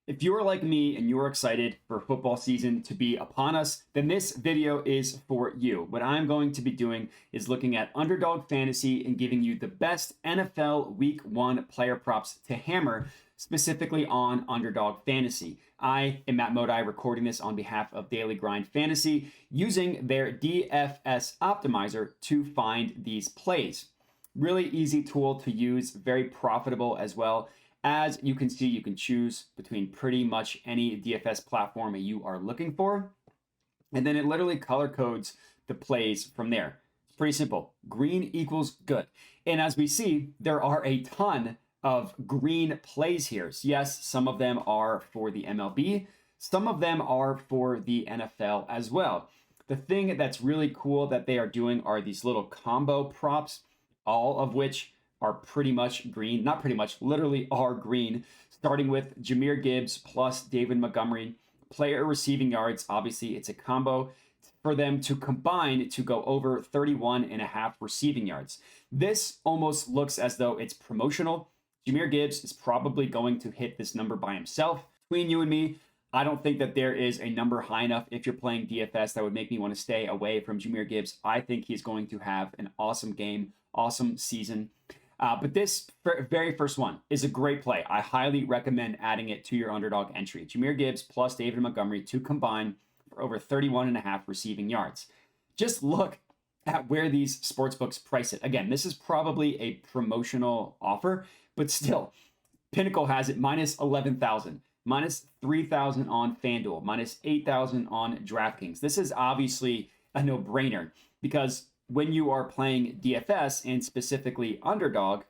If you're like me and you're excited for football season to be upon us, then this video is for you. What I'm going to be doing is looking at Underdog Fantasy and giving you the best NFL Week 1 player props to hammer, specifically on Underdog Fantasy. I am Matt Modi, recording this on behalf of Daily Grind Fantasy, using their DFS optimizer to find these plays. Really easy tool to use, very profitable as well. As you can see, you can choose between pretty much any DFS platform you are looking for. And then it literally color codes the plays from there. It's pretty simple. Green equals good. And as we see, there are a ton of green plays here. So yes, some of them are for the MLB. Some of them are for the NFL as well. The thing that's really cool that they are doing are these little combo props, all of which are pretty much green, not pretty much, literally are green, starting with Jahmyr Gibbs plus David Montgomery. Player receiving yards, obviously it's a combo for them to combine to go over 31.5 receiving yards. This almost looks as though it's promotional. Jahmyr Gibbs is probably going to hit this number by himself. Between you and me, I don't think that there is a number high enough if you're playing DFS that would make me want to stay away from Jahmyr Gibbs. I think he's going to have an awesome game, awesome season. But this very first one is a great play. I highly recommend adding it to your Underdog entry. Jahmyr Gibbs plus David Montgomery to combine for over 31.5 receiving yards. Just look at where these sportsbooks price it. Again, this is probably a promotional offer, but still, Pinnacle has it minus 11,000, minus 3,000 on FanDuel, minus 8,000 on DraftKings. This is obviously a no-brainer because when you are playing DFS and specifically Underdog,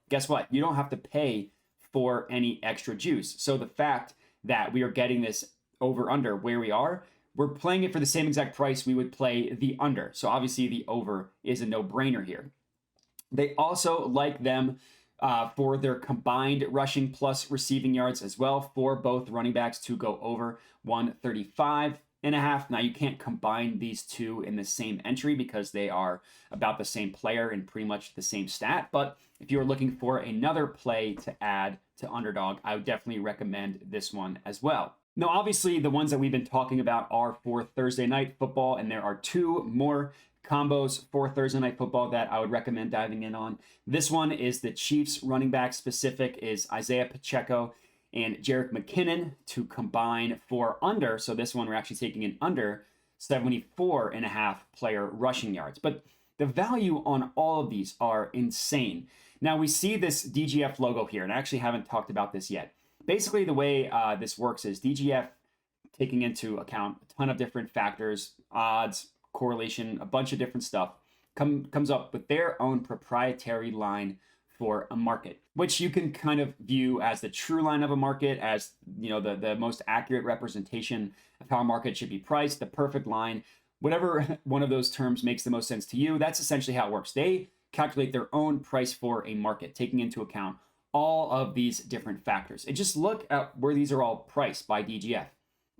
guess what? You don't have to pay for any extra juice. So the fact that we are getting this over-under where we are, we're playing it for the same exact price we would play the under. So obviously the over is a no-brainer here. They also like them for their combined rushing plus receiving yards as well, for both running backs to go over 135.5. Now, you can't combine these two in the same entry because they are about the same player and pretty much the same stat. But if you're looking for another play to add to Underdog, I would definitely recommend this one as well. Now, obviously, the ones that we've been talking about are for Thursday night football, and there are two more combos for Thursday night football that I would recommend diving in on. This one is the Chiefs running back specific, is Isaiah Pacheco and Jerick McKinnon to combine for under. So this one, we're actually taking an under 74.5 player rushing yards. But the value on all of these are insane. Now we see this DGF logo here, and I actually haven't talked about this yet. Basically, the way this works is DGF taking into account a ton of different factors, odds, correlation, a bunch of different stuff, comes up with their own proprietary line for a market, which you can kind of view as the true line of a market, as the most accurate representation of how a market should be priced, the perfect line, whatever one of those terms makes the most sense to you. That's essentially how it works. They calculate their own price for a market, taking into account all of these different factors. And just look at where these are all priced by DGF.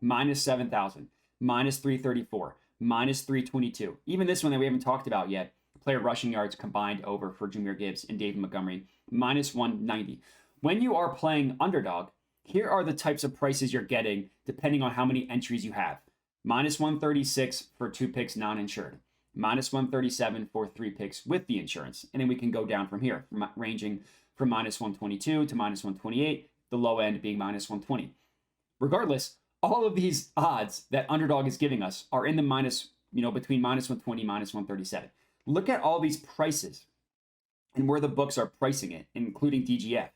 Minus 7,000, minus 334, minus 322. Even this one that we haven't talked about yet, player rushing yards combined over for Jahmyr Gibbs and David Montgomery, minus 190. When you are playing Underdog, here are the types of prices you're getting depending on how many entries you have. Minus 136 for 2 picks non-insured. Minus 137 for 3 picks with the insurance. And then we can go down from here, ranging from minus 122 to minus 128, the low end being minus 120. Regardless, all of these odds that Underdog is giving us are in the minus, between minus 120, minus 137. Look at all these prices and where the books are pricing it, including DGF.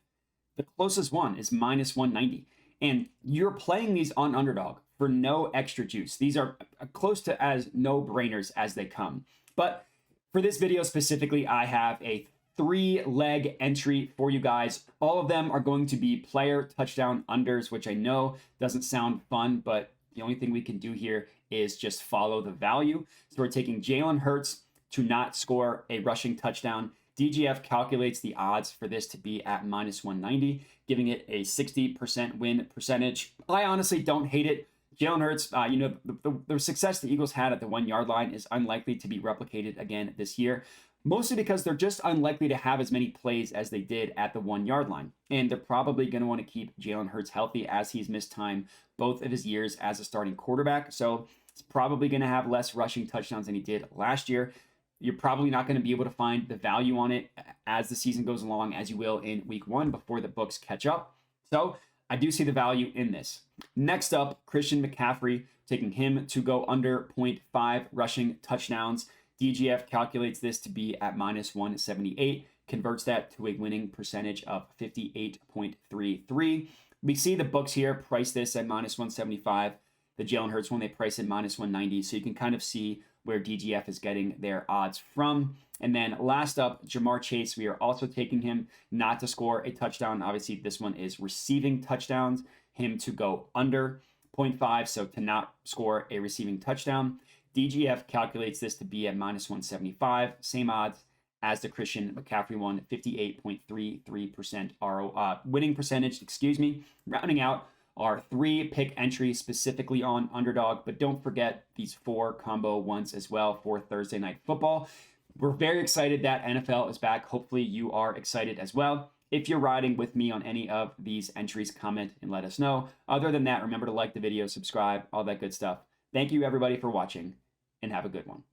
The closest one is minus 190. And you're playing these on Underdog for no extra juice. These are close to as no-brainers as they come. But for this video specifically, I have a 3-leg entry for you guys. All of them are going to be player touchdown unders, which I know doesn't sound fun, but the only thing we can do here is just follow the value. So we're taking Jalen Hurts to not score a rushing touchdown. DGF calculates the odds for this to be at minus 190, giving it a 60% win percentage. I honestly don't hate it. Jalen Hurts, the success the Eagles had at the 1 yard line is unlikely to be replicated again this year. mostly because they're just unlikely to have as many plays as they did at the 1 yard line. And they're probably going to want to keep Jalen Hurts healthy, as he's missed time both of his years as a starting quarterback. So it's probably going to have less rushing touchdowns than he did last year. You're probably not going to be able to find the value on it as the season goes along, as you will in week 1 before the books catch up. So I do see the value in this. Next up, Christian McCaffrey, taking him to go under 0.5 rushing touchdowns. DGF calculates this to be at -178, converts that to a winning percentage of 58.33. We see the books here price this at -175. The Jalen Hurts one, they price at -190. So you can kind of see where DGF is getting their odds from. And then last up, Jamar Chase. We are also taking him not to score a touchdown. Obviously, this one is receiving touchdowns. Him to go under 0.5, so to not score a receiving touchdown. DGF calculates this to be at -175. Same odds as the Christian McCaffrey one, 58.33% winning percentage, rounding out our 3-pick entry specifically on Underdog. But don't forget these 4 combo ones as well for Thursday Night Football. We're very excited that NFL is back. Hopefully you are excited as well. If you're riding with me on any of these entries, comment and let us know. Other than that, remember to like the video, subscribe, all that good stuff. Thank you everybody for watching, and have a good one.